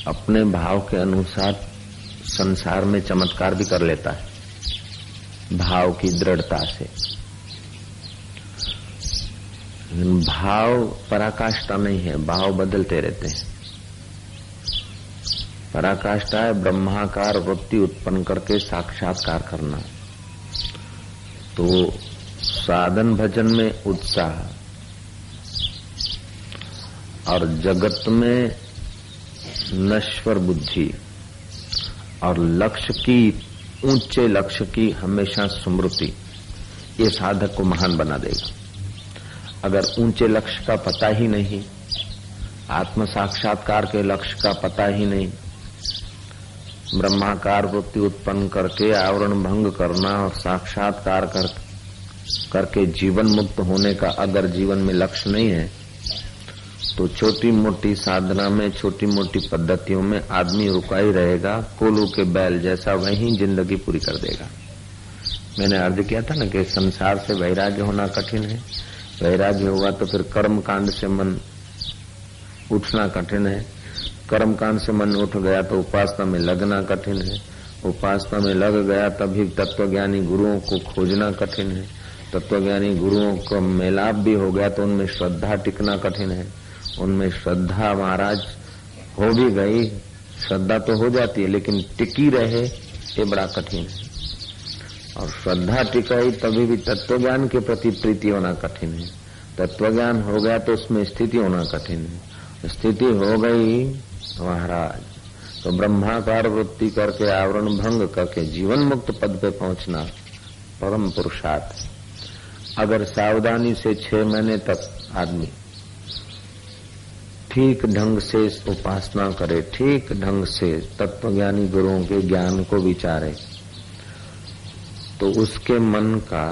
अपने भाव के अनुसार संसार में चमत्कार भी कर लेता है, भाव की दृढ़ता से। भाव पराकाष्ठा नहीं है, भाव बदलते रहते हैं। पराकाष्ठा है ब्रह्माकार वृत्ति उत्पन्न करके साक्षात्कार करना। तो साधन भजन में उत्साह और जगत में नश्वर बुद्धि और लक्ष्य की, ऊंचे लक्ष्य की हमेशा स्मृति, ये साधक को महान बना देगा। अगर ऊंचे लक्ष्य का पता ही नहीं, आत्म साक्षात्कार के लक्ष्य का पता ही नहीं, ब्रह्माकार वृत्ति उत्पन्न करके आवरण भंग करना और साक्षात्कार करके जीवन मुक्त होने का अगर जीवन में लक्ष्य नहीं है, तो छोटी मोटी साधना में, छोटी मोटी पद्धतियों में आदमी रुका ही रहेगा, कोल्हू के बैल जैसा, वहीं जिंदगी पूरी कर देगा। मैंने अर्ज किया था ना कि संसार से वैराग्य होना कठिन है। वैराग्य होगा तो फिर कर्म कांड से मन उठना कठिन है। कर्म कांड से मन उठ गया तो उपासना में लगना कठिन है। उपासना में लग गया तभी तत्वज्ञानी गुरुओं को खोजना कठिन है। तत्वज्ञानी गुरुओं का मेलाप भी हो गया तो उनमें श्रद्धा टिकना कठिन है। उनमें श्रद्धा महाराज हो भी गई, श्रद्धा तो हो जाती है लेकिन टिकी रहे, ये बड़ा कठिन है। और श्रद्धा टिकाई तभी भी तत्वज्ञान के प्रति प्रीति होना कठिन है। तत्वज्ञान हो गया तो उसमें स्थिति होना कठिन है। स्थिति हो गई महाराज तो ब्रह्माकार वृत्ति करके, आवरण भंग करके जीवन मुक्त पद पे पहुंचना परम पुरुषार्थ। अगर सावधानी से 6 महीने तक आदमी ठीक ढंग से उपासना करे, ठीक ढंग से तत्वज्ञानी गुरुओं के ज्ञान को विचारे, तो उसके मन का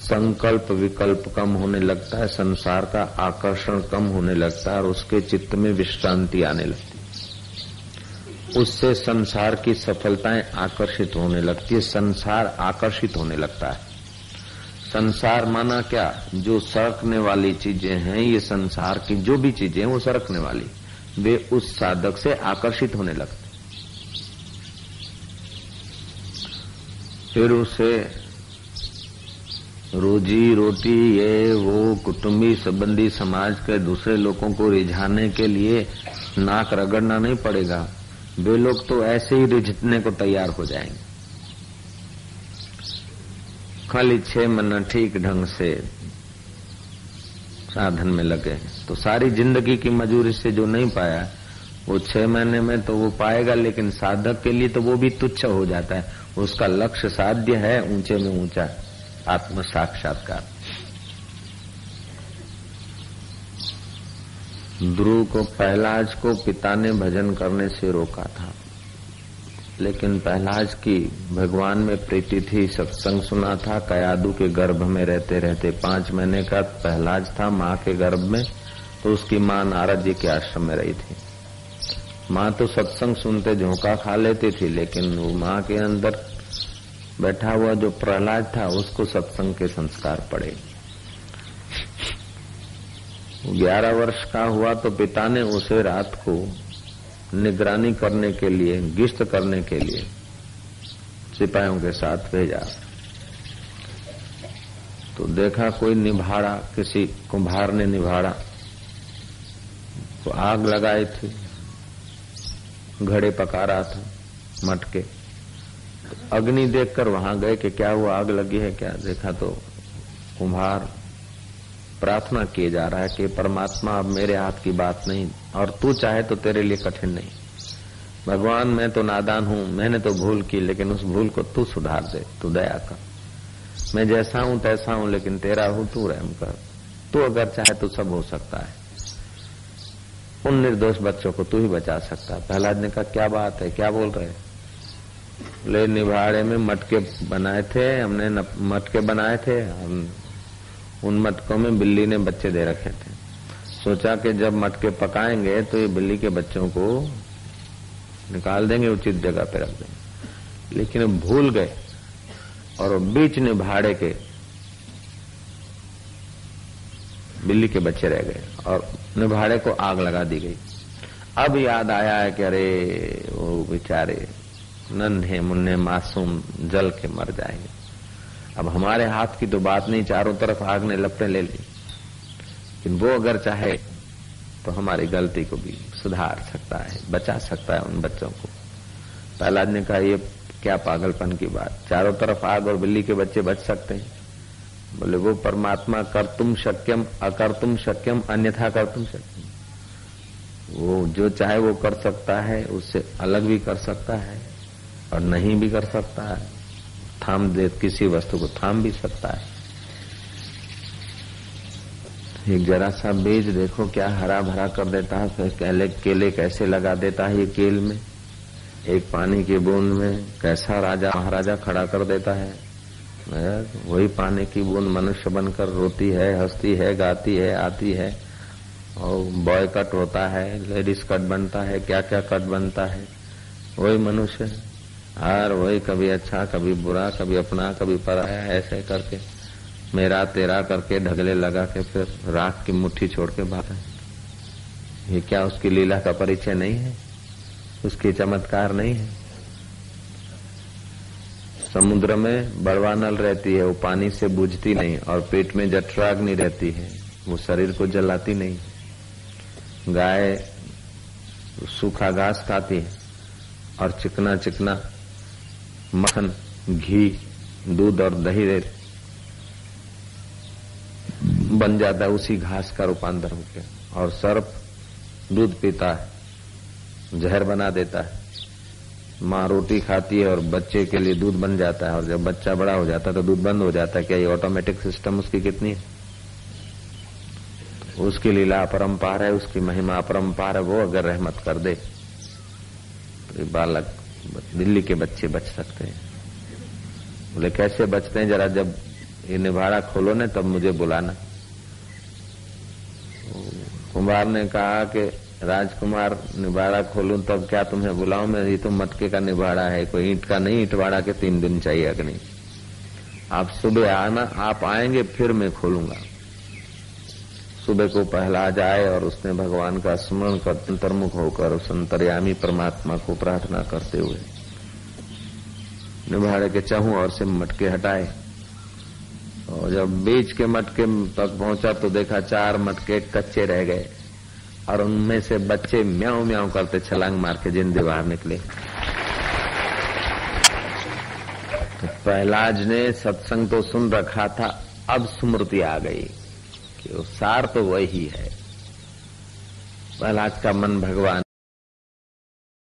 संकल्प विकल्प कम होने लगता है, संसार का आकर्षण कम होने लगता है और उसके चित्त में विश्रांति आने लगती है। उससे संसार की सफलताएं आकर्षित होने लगती है, संसार आकर्षित होने लगता है। संसार माना क्या? जो सरकने वाली चीजें हैं, ये संसार की जो भी चीजें हैं वो सरकने वाली, वे उस साधक से आकर्षित होने लगते। फिर उसे रोजी रोटी, ये वो कुटुंबी संबंधी समाज के दूसरे लोगों को रिझाने के लिए नाक रगड़ना नहीं पड़ेगा। वे लोग तो ऐसे ही रिझने को तैयार हो जाएंगे। खाली 6 महीना ठीक ढंग से साधन में लगे तो सारी जिंदगी की मजूरी से जो नहीं पाया वो 6 महीने में तो वो पाएगा, लेकिन साधक के लिए तो वो भी तुच्छ हो जाता है। उसका लक्ष्य साध्य है, ऊंचे में ऊंचा आत्म साक्षात्कार। ध्रुव को, प्रहलाद को पिता ने भजन करने से रोका था, लेकिन प्रहलाद की भगवान में प्रीति थी, सत्संग सुना था। कयादू के गर्भ में रहते रहते 5 महीने का प्रहलाद था माँ के गर्भ में, तो उसकी माँ नारद जी के आश्रम में रही थी। माँ तो सत्संग सुनते झोंका खा लेती थी, लेकिन वो माँ के अंदर बैठा हुआ जो प्रहलाद था उसको सत्संग के संस्कार पड़े। 11 वर्ष का हुआ तो पिता ने उसे रात को निगरानी करने के लिए, गिश्त करने के लिए सिपाहियों के साथ भेजा। तो देखा कोई निभाड़ा, किसी कुम्हार ने निभाड़ा तो आग लगाई थी, घड़े पका रहा था, मटके। तो अग्नि देखकर वहां गए कि क्या हुआ, आग लगी है क्या? देखा तो कुम्हार प्रार्थना किए जा रहा है कि परमात्मा अब मेरे हाथ की बात नहीं, और तू चाहे तो तेरे लिए कठिन नहीं। भगवान मैं तो नादान हूं, मैंने तो भूल की, लेकिन उस भूल को तू सुधार दे, तू दया कर। मैं जैसा हूं तैसा हूं, लेकिन तेरा हूं, तू रहम कर। तू अगर चाहे तो सब हो सकता है, उन निर्दोष बच्चों को तू ही बचा सकता है। प्रहलाद ने कहा क्या बात है, क्या बोल रहे? ले निभाड़े में मटके बनाए थे, हमने मटके बनाए थे, उन मटकों में बिल्ली ने बच्चे दे रखे थे। सोचा कि जब मटके पकाएंगे तो ये बिल्ली के बच्चों को निकाल देंगे, उचित जगह पे रख देंगे, लेकिन भूल गए और बीच निभाड़े के बिल्ली के बच्चे रह गए और निभाड़े को आग लगा दी गई। अब याद आया है कि अरे वो बेचारे नन्हे मुन्ने मासूम जल के मर जाएंगे। अब हमारे हाथ की तो बात नहीं, चारों तरफ आग ने लपटें ले ली, लेकिन वो अगर चाहे तो हमारी गलती को भी सुधार सकता है, बचा सकता है उन बच्चों को। प्रहलाद ने कहा ये क्या पागलपन की बात, चारों तरफ आग और बिल्ली के बच्चे बच सकते हैं? बोले वो परमात्मा कर्तुम शक्यम अकर्तुम शक्यम अन्यथा कर्तुम शक्यम, वो जो चाहे वो कर सकता है, उससे अलग भी कर सकता है और नहीं भी कर सकता है, थाम दे किसी वस्तु को थाम भी सकता है। एक जरा सा बीज देखो क्या हरा भरा कर देता है, फिर केले कैसे लगा देता है ये केल में, एक पानी की बूंद में कैसा राजा महाराजा खड़ा कर देता है। वही पानी की बूंद मनुष्य बनकर रोती है, हंसती है, गाती है, आती है, और बॉय कट होता है, लेडीज कट बनता है, क्या क्या कट बनता है, वही मनुष्य है। और वही कभी अच्छा कभी बुरा, कभी अपना कभी पराया, ऐसे करके मेरा तेरा करके ढगले लगा के फिर राख की मुट्ठी छोड़ के भागा। ये क्या उसकी लीला का परिचय नहीं है? उसके चमत्कार नहीं है? समुद्र में बड़वानल रहती है, वो पानी से बुझती नहीं, और पेट में जठराग्नि रहती है, वो शरीर को जलाती नहीं। गाय सूखा घास खाती है और चिकना चिकना मक्खन, घी, दूध और दही बन जाता है उसी घास का रूपांतर होकर। और सर्प दूध पीता है, जहर बना देता है। माँ रोटी खाती है और बच्चे के लिए दूध बन जाता है, और जब बच्चा बड़ा हो जाता है तो दूध बंद हो जाता है। क्या ये ऑटोमेटिक सिस्टम उसकी कितनी है? उसकी लीला अपरंपार है, उसकी महिमा अपरंपार है। वो अगर रहमत कर दे तो ये बालक, दिल्ली के बच्चे बच सकते हैं। बोले कैसे बचते हैं? जरा जब ये निभाड़ा खोलो ना तब मुझे बुलाना। कुमार ने कहा कि राजकुमार निभाड़ा खोलूं तब क्या तुम्हें बुलाऊं मैं? ये तो मटके का निभाड़ा है, कोई ईंट का नहीं। ईंटवाड़ा के 3 दिन चाहिए अग्नि। आप सुबह आना, आप आएंगे फिर मैं खोलूंगा। सुबह को पहला जाए और उसने भगवान का स्मरण कर अंतर्मुख होकर उस अंतर्यामी परमात्मा को प्रार्थना करते हुए निभाड़े के चाहूं और से मटके हटाए, और जब बीच के मटके तक पहुंचा तो देखा 4 मटके कच्चे रह गए, और उनमें से बच्चे म्याऊं म्याऊं करते छलांग मार के जिंदे बाहर निकले। तो प्रहलाद ने सत्संग तो सुन रखा था, अब स्मृति आ गई कि वो सार तो वही है। प्रहलाद का मन भगवान